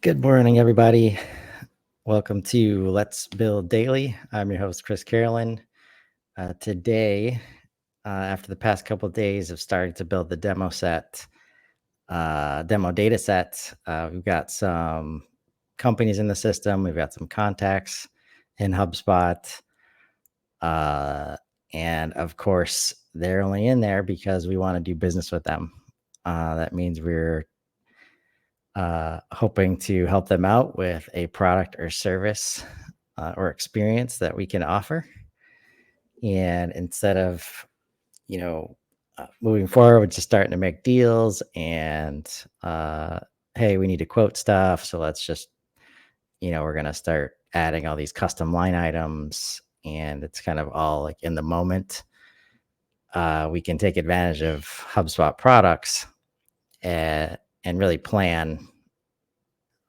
Good morning, everybody. Welcome to Let's Build Daily. I'm your host, Chris Carolan. Today, after the past couple of days of starting to build the demo data set, we've got some companies in the system. We've got some contacts in HubSpot. And of course, they're only in there because we want to do business with them. That means we're hoping to help them out with a product or service or experience that we can offer. And instead of, moving forward with just starting to make deals and, hey, we need to quote stuff. So let's just, we're going to start adding all these custom line items and it's kind of all like in the moment. We can take advantage of HubSpot products and really plan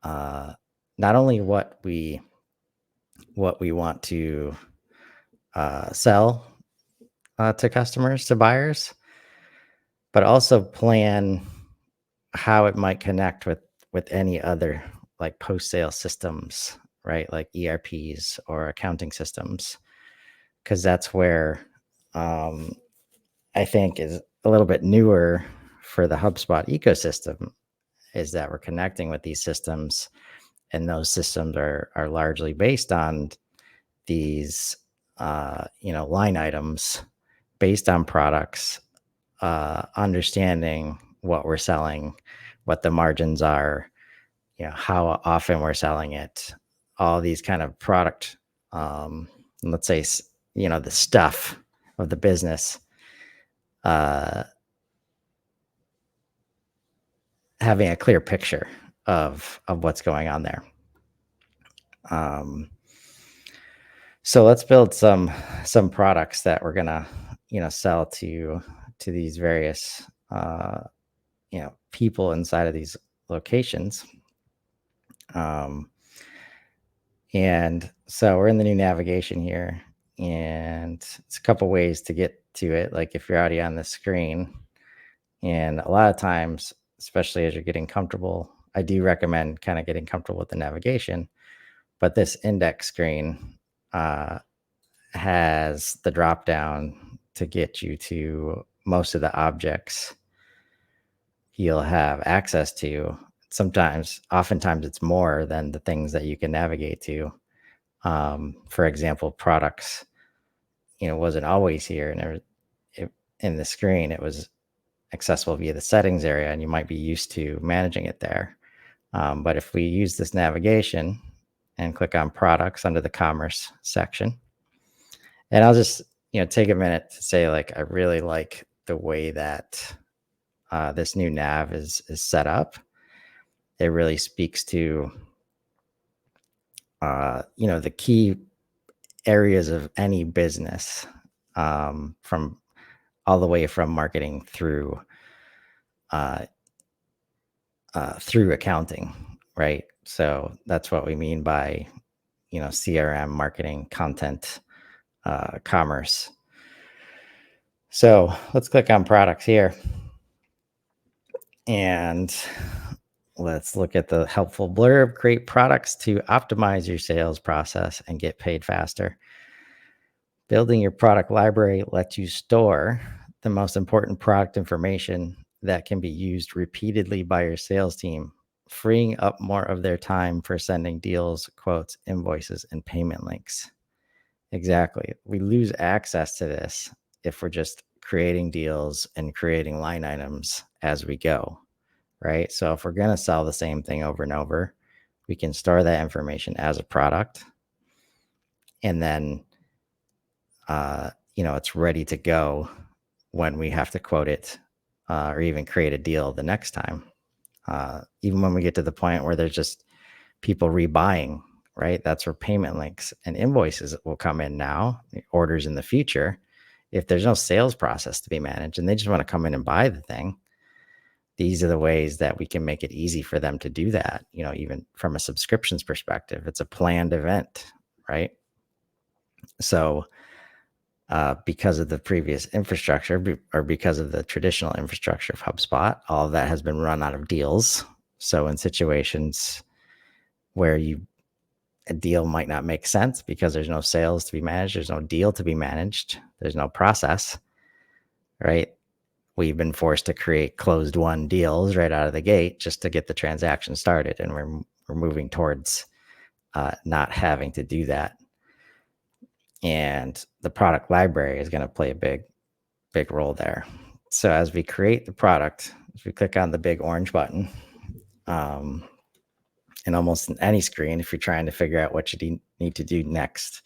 not only what we want to sell to customers, to buyers, but also plan how it might connect with any other like post-sale systems, right? Like ERPs or accounting systems, because that's where I think is a little bit newer for the HubSpot ecosystem, is that we're connecting with these systems, and those systems are largely based on these line items based on products, understanding what we're selling, what the margins are, how often we're selling it, all these kind of product, let's say, the stuff of the business, having a clear picture of what's going on there. So let's build some products that we're gonna, sell to these various, people inside of these locations. And so we're in the new navigation here, and it's a couple ways to get to it. Like if you're already on the screen, and a lot of times, especially as you're getting comfortable, I do recommend kind of getting comfortable with the navigation. But this index screen has the drop down to get you to most of the objects you'll have access to. Oftentimes it's more than the things that you can navigate to. For example, products, wasn't always here, and in the screen, it was accessible via the settings area, and you might be used to managing it there. But if we use this navigation and click on products under the commerce section, and I'll just, take a minute to say, like, I really like the way that this new nav is set up. It really speaks to, the key areas of any business, from all the way from marketing through accounting, right? So that's what we mean by, CRM, marketing, content, commerce. So let's click on products here, and let's look at the helpful blurb. Create products to optimize your sales process and get paid faster. Building your product library lets you store the most important product information that can be used repeatedly by your sales team, freeing up more of their time for sending deals, quotes, invoices, and payment links. Exactly. We lose access to this if we're just creating deals and creating line items as we go, right? So if we're going to sell the same thing over and over, we can store that information as a product, and then it's ready to go when we have to quote it or even create a deal the next time. Even when we get to the point where there's just people rebuying, right? That's where payment links and invoices will come in now, orders in the future. If there's no sales process to be managed and they just want to come in and buy the thing, these are the ways that we can make it easy for them to do that. Even from a subscriptions perspective, it's a planned event, right? So because of the previous infrastructure, or because of the traditional infrastructure of HubSpot, all of that has been run out of deals. So in situations where a deal might not make sense because there's no sales to be managed, there's no deal to be managed, there's no process, right? We've been forced to create closed won deals right out of the gate just to get the transaction started, and we're moving towards not having to do that. And the product library is going to play a big role there. So as we create the product, if we click on the big orange button, and almost in any screen, if you're trying to figure out what you need to do next,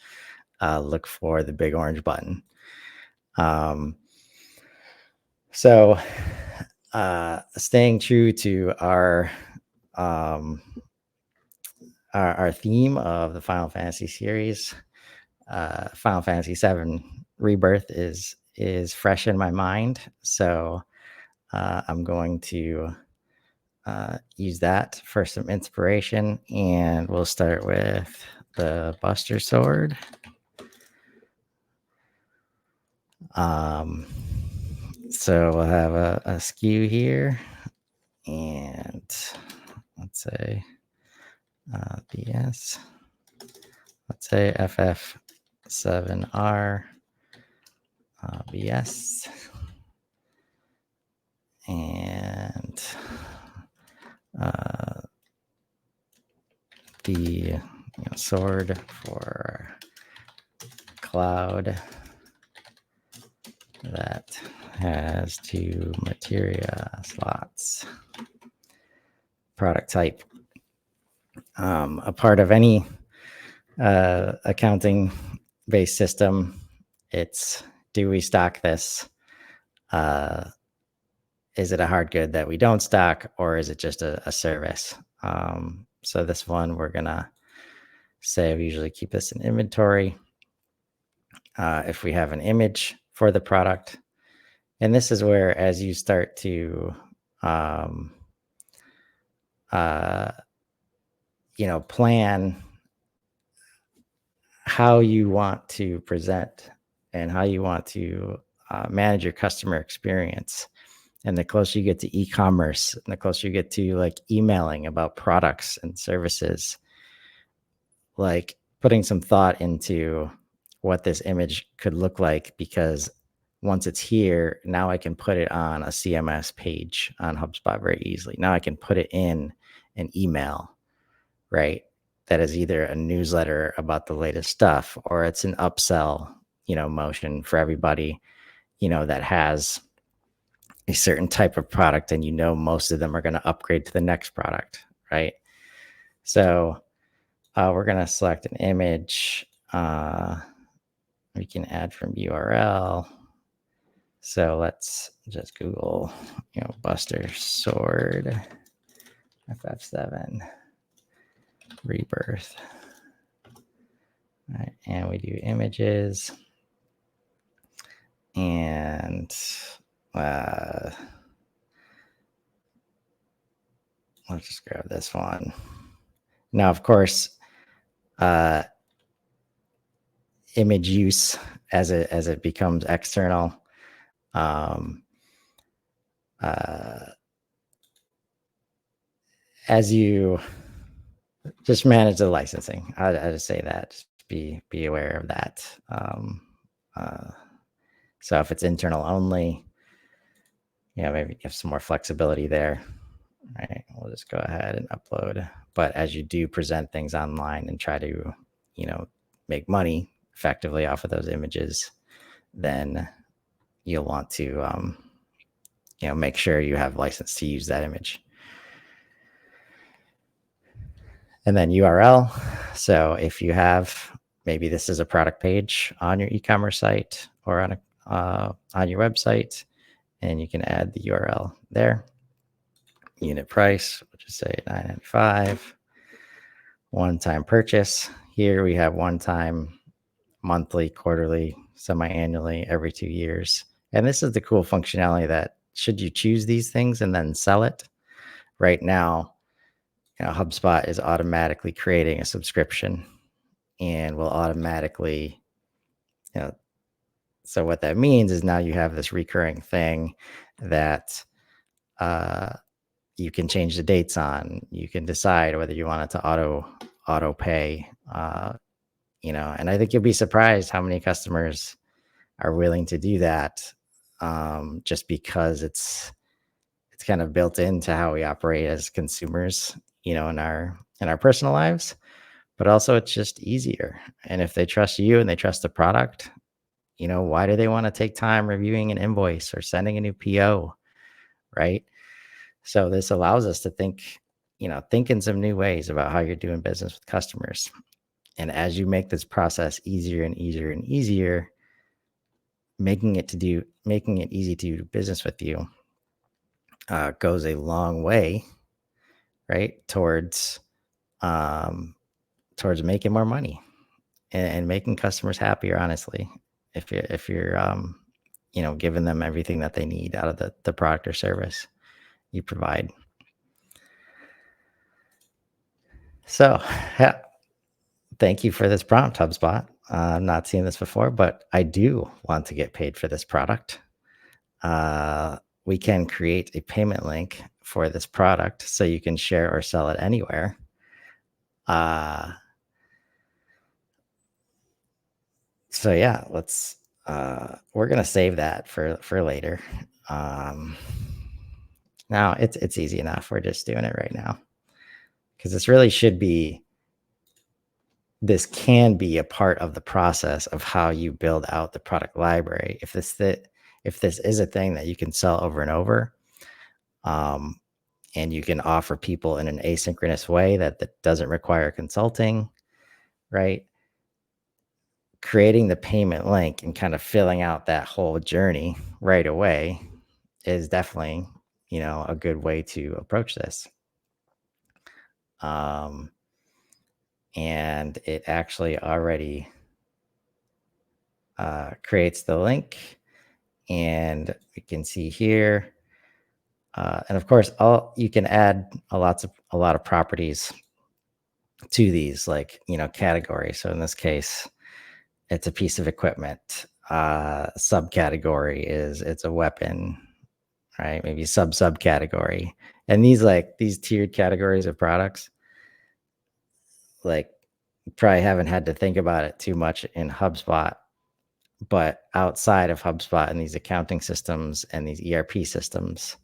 look for the big orange button. So staying true to our theme of the Final Fantasy series, Final Fantasy VII Rebirth is fresh in my mind. So I'm going to use that for some inspiration, and we'll start with the Buster Sword. So we'll have a SKU here, and let's say BS. Let's say FF7R BS, and the sword for cloud that has 2 materia slots. Product type. A part of any accounting based system, it's, do we stock this? Is it a hard good that we don't stock, or is it just a service? So this one, we're gonna say we usually keep this in inventory. If we have an image for the product, and this is where, as you start to plan how you want to present and how you want to manage your customer experience. And the closer you get to e-commerce, and the closer you get to like emailing about products and services, like putting some thought into what this image could look like, because once it's here, now I can put it on a CMS page on HubSpot very easily. Now I can put it in an email, right? That is either a newsletter about the latest stuff, or it's an upsell, motion for everybody, that has a certain type of product, and most of them are going to upgrade to the next product, right? So we're going to select an image. We can add from URL. So let's just Google, Buster Sword FF7 Rebirth. All right, and we do images, and let's just grab this one. Now, of course, image use as it becomes external, as you just manage the licensing, I just say that, just be aware of that. So if it's internal only, maybe you have some more flexibility there. Right, we'll just go ahead and upload. But as you do present things online and try to, make money effectively off of those images, then you'll want to, make sure you have license to use that image. And then URL. So if you have, maybe this is a product page on your e-commerce site or on your website, and you can add the URL there. Unit price, we'll just say $9.95. One-time purchase. Here we have one-time, monthly, quarterly, semi-annually, every 2 years. And this is the cool functionality that, should you choose these things and then sell it, right now, HubSpot is automatically creating a subscription and will automatically, so what that means is now you have this recurring thing that you can change the dates on. You can decide whether you want it to auto pay. And I think you'll be surprised how many customers are willing to do that, just because it's kind of built into how we operate as consumers, in our personal lives. But also, it's just easier. And if they trust you and they trust the product, why do they want to take time reviewing an invoice or sending a new PO, right? So this allows us to think in some new ways about how you're doing business with customers. And as you make this process easier and easier and easier, making it easy to do business with you, goes a long way, right, towards making more money and making customers happier. Honestly, if you're giving them everything that they need out of the product or service you provide. So, yeah, thank you for this prompt, HubSpot. I've not seen this before, but I do want to get paid for this product. We can create a payment link for this product so you can share or sell it anywhere. So yeah, we're gonna save that for later. Now it's easy enough. We're just doing it right now because this can be a part of the process of how you build out the product library. If this is a thing that you can sell over and over, and you can offer people in an asynchronous way that doesn't require consulting, right? Creating the payment link and kind of filling out that whole journey right away is definitely, a good way to approach this. And it actually already creates the link, and we can see here. And of course, you can add a lot of properties to these, like, categories. So in this case, it's a piece of equipment. Subcategory it's a weapon, right? Maybe subcategory. And these tiered categories of products, like, probably haven't had to think about it too much in HubSpot, but outside of HubSpot and these accounting systems and these ERP systems,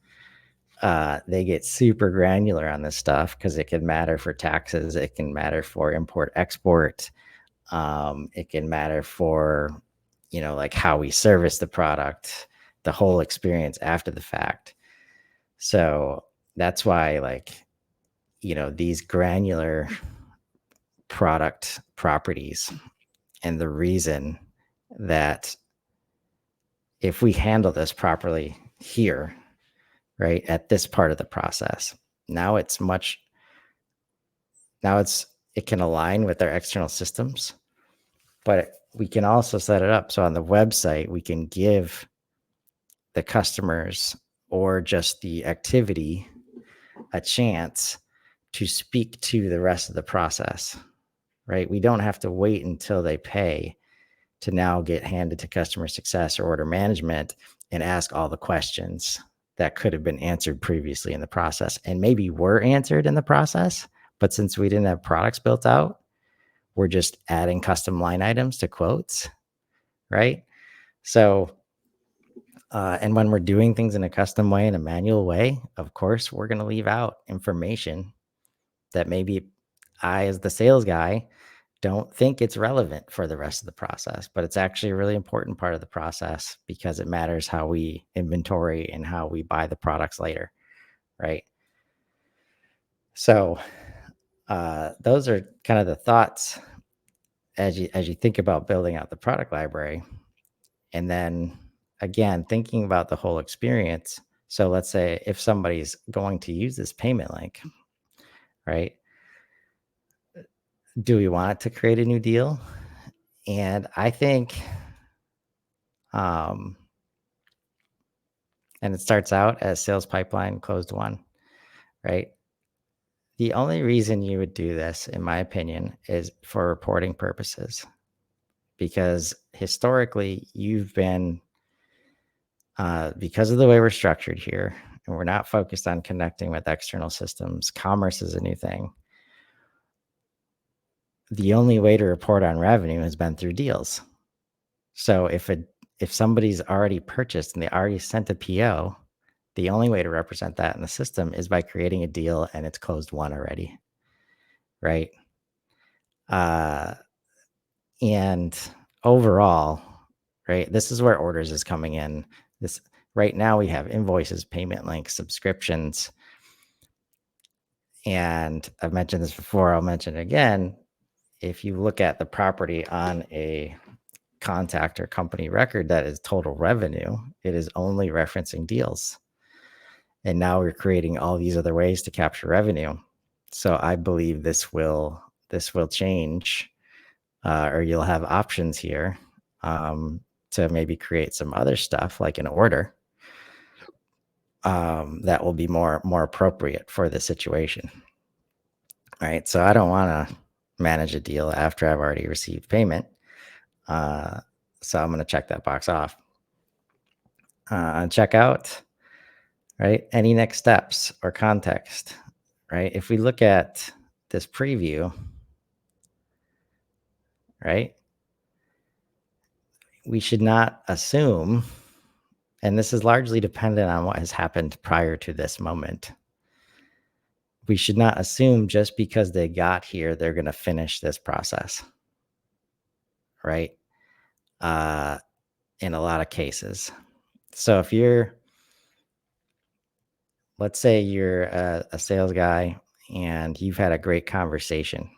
they get super granular on this stuff because it can matter for taxes. It can matter for import export. It can matter for, like, how we service the product, the whole experience after the fact. So that's why, like, these granular product properties, and the reason that if we handle this properly here, right, at this part of the process, now it can align with our external systems, but we can also set it up so on the website we can give the customers or just the activity a chance to speak to the rest of the process, right? We don't have to wait until they pay to now get handed to customer success or order management and ask all the questions that could have been answered previously in the process and maybe were answered in the process. But since we didn't have products built out, we're just adding custom line items to quotes, right? So, and when we're doing things in a custom way, in a manual way, of course, we're going to leave out information that maybe I, as the sales guy, don't think it's relevant for the rest of the process, but it's actually a really important part of the process because it matters how we inventory and how we buy the products later, right? So those are kind of the thoughts as you think about building out the product library. And then again, thinking about the whole experience. So let's say if somebody's going to use this payment link, right? Do we want it to create a new deal? And I think, and it starts out as sales pipeline closed one, right? The only reason you would do this, in my opinion, is for reporting purposes, because historically you've been, because of the way we're structured here, and we're not focused on connecting with external systems, commerce is a new thing. The only way to report on revenue has been through deals. So if somebody's already purchased and they already sent a PO, the only way to represent that in the system is by creating a deal and it's closed one already, right? Uh, and overall, right, this is where orders is coming in. This right now we have invoices, payment links, subscriptions, and I've mentioned this before. I'll mention it again. If you look at the property on a contact or company record that is total revenue, it is only referencing deals. And now we're creating all these other ways to capture revenue. So I believe this will change, or you'll have options here to maybe create some other stuff like an order that will be more appropriate for the situation. Right. So I don't want to manage a deal after I've already received payment. So I'm going to check that box off. On checkout, right? Any next steps or context, right? If we look at this preview, right, we should not assume, and this is largely dependent on what has happened prior to this moment. We should not assume just because they got here, they're going to finish this process, right? In a lot of cases. So if you're, let's say you're a sales guy and you've had a great conversation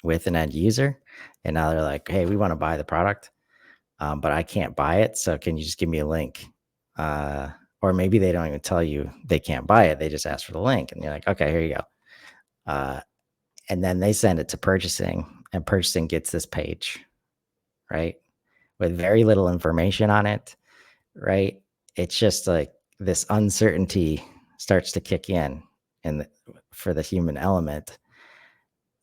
with an end user, and now they're like, hey, we want to buy the product, but I can't buy it. So can you just give me a link? Or maybe they don't even tell you they can't buy it. They just ask for the link and you're like, okay, here you go. And then they send it to purchasing and purchasing gets this page, right? With very little information on it, right? It's just like this uncertainty starts to kick in for the human element.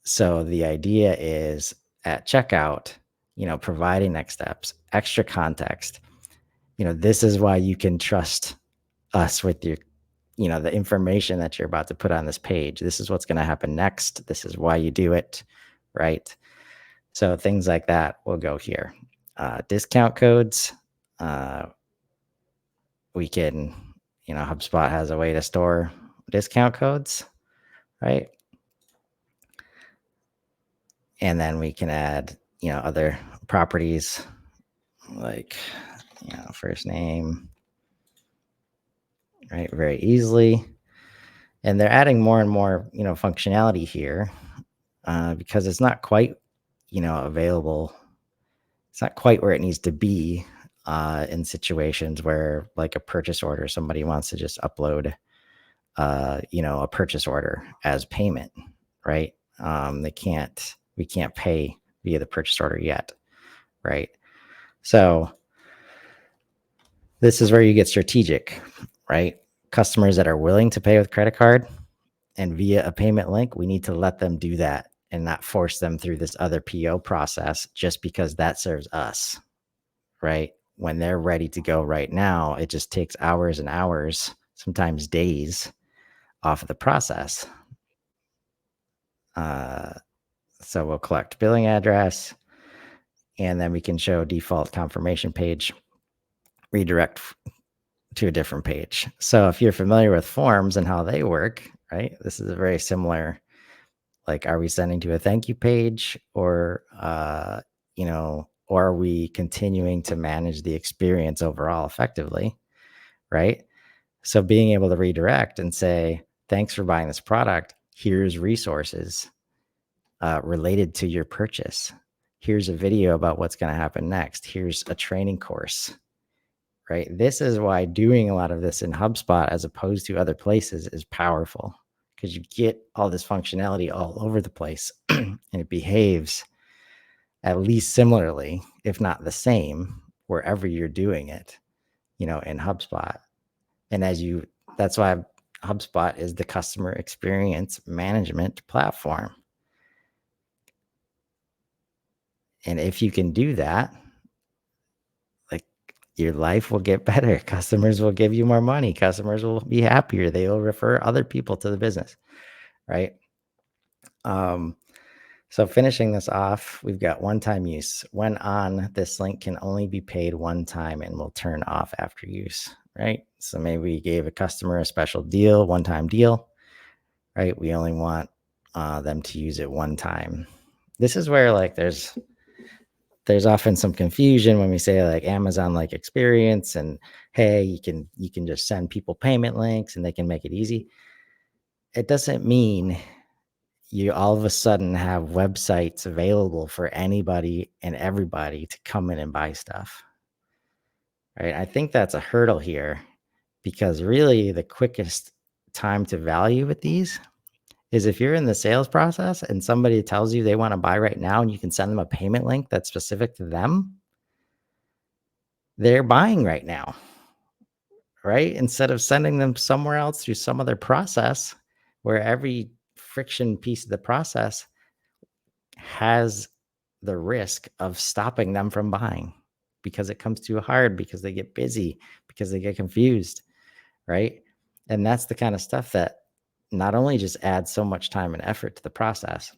So the idea is at checkout, providing next steps, extra context. This is why you can trust us with your, the information that you're about to put on this page. This is what's going to happen next. This is why you do it, right? So things like that will go here. Discount codes. We can, HubSpot has a way to store discount codes, right? And then we can add, other properties like, first name, right? Very easily. And they're adding more and more, functionality here because it's not quite, available. It's not quite where it needs to be in situations where, like a purchase order, somebody wants to just upload, a purchase order as payment, right? We can't pay via the purchase order yet, right? So this is where you get strategic, right? Customers that are willing to pay with credit card and via a payment link, we need to let them do that and not force them through this other PO process just because that serves us, right? When they're ready to go right now, it just takes hours and hours, sometimes days off of the process. So we'll collect billing address and then we can show default confirmation page, redirect to a different page. So if you're familiar with forms and how they work, right, this is a very similar, like, are we sending to a thank you page or, or are we continuing to manage the experience overall effectively, right? So being able to redirect and say, thanks for buying this product. Here's resources related to your purchase. Here's a video about what's going to happen next. Here's a training course, right? This is why doing a lot of this in HubSpot as opposed to other places is powerful because you get all this functionality all over the place and it behaves at least similarly, if not the same, wherever you're doing it, in HubSpot. And that's why HubSpot is the customer experience management platform. And if you can do that, like your life will get better. Customers will give you more money. Customers will be happier. They will refer other people to the business, right? Um, so finishing this off, we've got one-time use. When on, this link can only be paid one time and will turn off after use, right? So maybe we gave a customer a special deal, one-time deal, right? We only want them to use it one time. This is where like there's often some confusion when we say like Amazon like experience and hey, you can just send people payment links and they can make it easy. It doesn't mean you all of a sudden have websites available for anybody and everybody to come in and buy stuff. Right? I think that's a hurdle here because really the quickest time to value with these is if you're in the sales process and somebody tells you they want to buy right now and you can send them a payment link that's specific to them, they're buying right now, right? Instead of sending them somewhere else through some other process where every friction piece of the process has the risk of stopping them from buying because it comes too hard, because they get busy, because they get confused, right? And that's the kind of stuff that not only just adds so much time and effort to the process,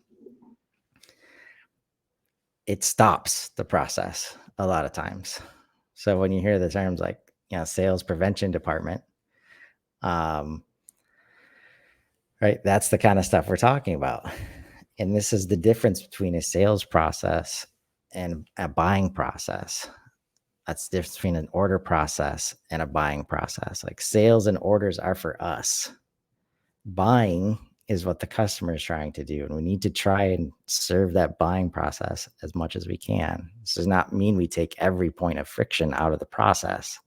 it stops the process a lot of times. So when you hear the terms like, sales prevention department, um, right, that's the kind of stuff we're talking about. And this is the difference between a sales process and a buying process. That's the difference between an order process and a buying process. Like sales and orders are for us. Buying is what the customer is trying to do. And we need to try and serve that buying process as much as we can. This does not mean we take every point of friction out of the process.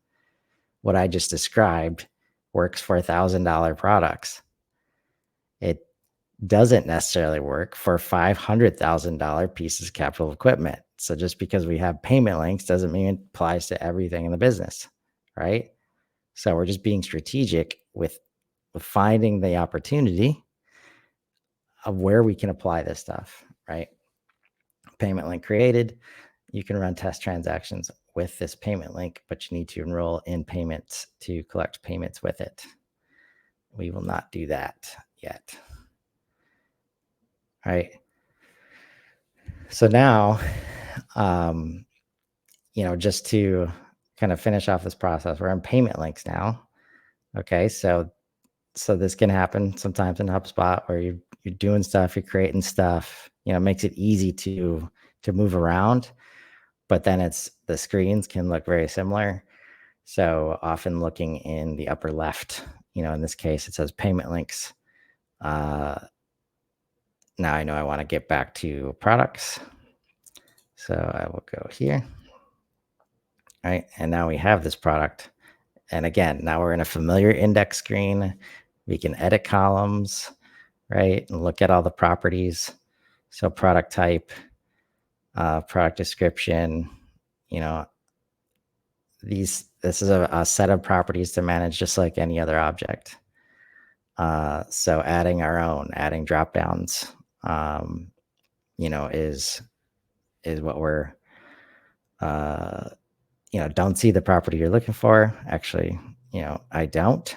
What I just described works for $1,000 products. It doesn't necessarily work for $500,000 pieces of capital equipment. So just because we have payment links doesn't mean it applies to everything in the business, right? So we're just being strategic with finding the opportunity of where we can apply this stuff, right? Payment link created. You can run test transactions with this payment link, but you need to enroll in payments to collect payments with it. We will not do that yet. All right. So now, just to kind of finish off this process, we're in payment links now. Okay. So this can happen sometimes in HubSpot where you're doing stuff, you're creating stuff, it makes it easy to move around, but then the screens can look very similar. So often looking in the upper left, in this case, it says payment links. Now I know I want to get back to products. So I will go here. All right. And now we have this product. And again, now we're in a familiar index screen. We can edit columns, right? And look at all the properties. So product type, product description, this is a set of properties to manage just like any other object. So adding drop downs, is what we're, don't see the property you're looking for. Actually, I don't.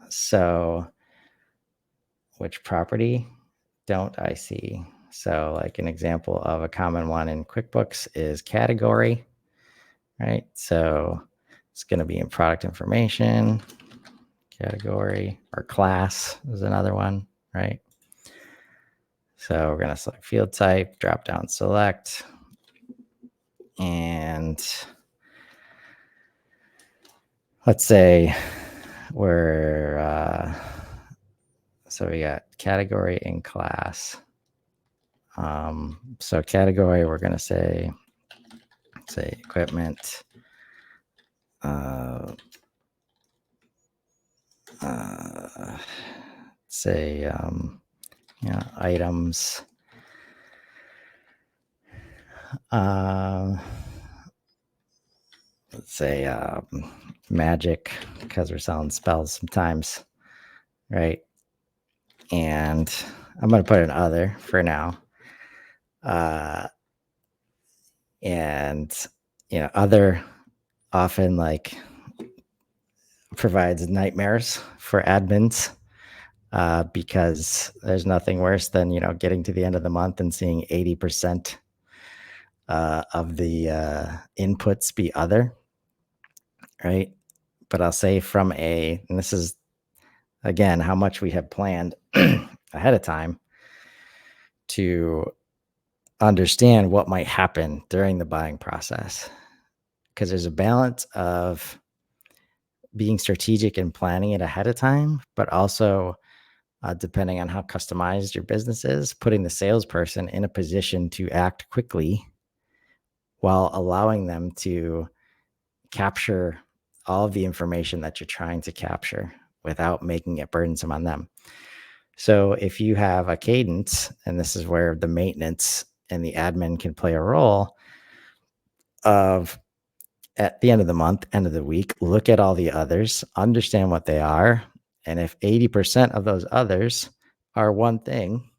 So which property don't I see? So like an example of a common one in QuickBooks is category, right? So it's going to be in product information, category, or class is another one, right? So we're going to select field type, drop down select, and let's say so we got category and class. So category, we're going to say equipment, say, items, let's say, magic, because we're selling spells sometimes, right? And I'm going to put an other for now. And, other often provides nightmares for admins, because there's nothing worse than getting to the end of the month and seeing 80% of the inputs be other, right? But I'll say and this is again how much we have planned ahead of time to understand what might happen during the buying process, because there's a balance of being strategic and planning it ahead of time, but also depending on how customized your business is, putting the salesperson in a position to act quickly while allowing them to capture all of the information that you're trying to capture without making it burdensome on them. So if you have a cadence, and this is where the maintenance and the admin can play a role of, at the end of the month, end of the week, look at all the others, understand what they are. And if 80% of those others are one thing,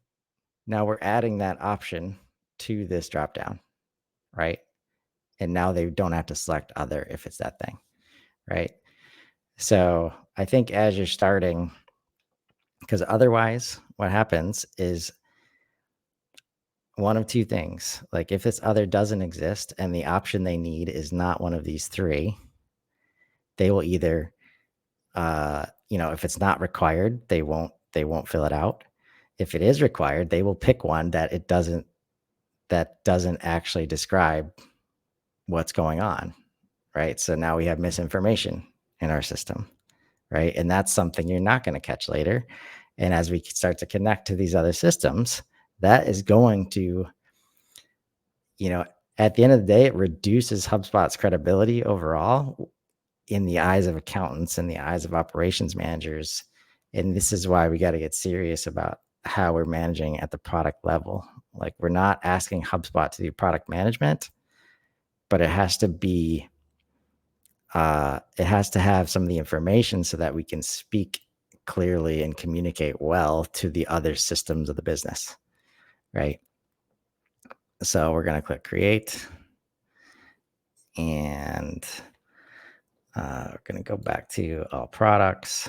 now we're adding that option to this dropdown, right? And now they don't have to select other if it's that thing, right? So I think as you're starting, because otherwise what happens is one of two things. Like if this other doesn't exist and the option they need is not one of these three, they will either if it's not required, they won't fill it out. If it is required, they will pick one that doesn't actually describe what's going on, right? So now we have misinformation in our system, right? And that's something you're not going to catch later. And as we start to connect to these other systems, that is going to, at the end of the day, it reduces HubSpot's credibility overall in the eyes of accountants and the eyes of operations managers. And this is why we got to get serious about how we're managing at the product level. Like we're not asking HubSpot to do product management, but it has to have some of the information so that we can speak clearly and communicate well to the other systems of the business, right? So we're going to click create, and we're going to go back to all products,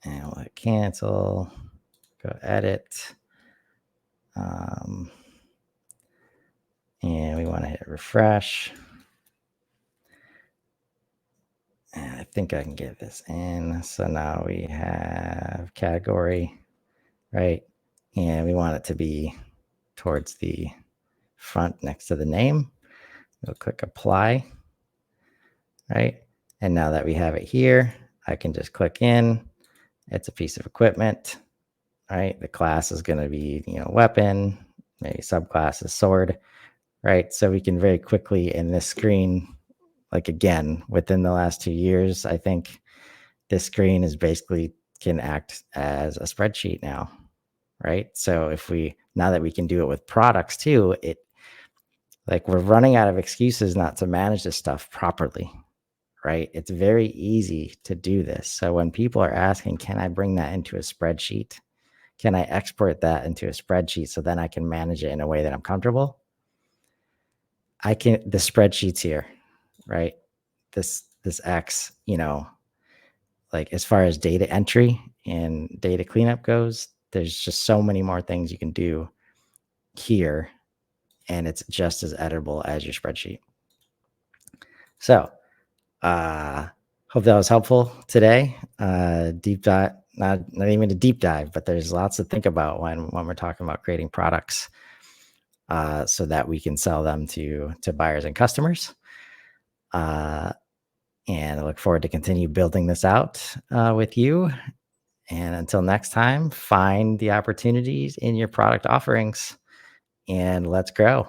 and we'll hit cancel, go edit, and we want to hit refresh. And I think I can get this in. So now we have category, right? And we want it to be towards the front next to the name. We'll click apply, right? And now that we have it here, I can just click in. It's a piece of equipment, right? The class is going to be, weapon, maybe subclass is sword, right? So we can very quickly in this screen, like again, within the last 2 years, I think this screen is basically can act as a spreadsheet now, right? So now that we can do it with products too, we're running out of excuses not to manage this stuff properly, right? It's very easy to do this. So when people are asking, can I bring that into a spreadsheet? Can I export that into a spreadsheet so then I can manage it in a way that I'm comfortable? The spreadsheet's here, right? This X, as far as data entry and data cleanup goes, there's just so many more things you can do here, and it's just as editable as your spreadsheet. So, hope that was helpful today. Deep dive, not even a deep dive, but there's lots to think about when we're talking about creating products, so that we can sell them to buyers and customers. And I look forward to continue building this out with you. And until next time, find the opportunities in your product offerings and let's grow.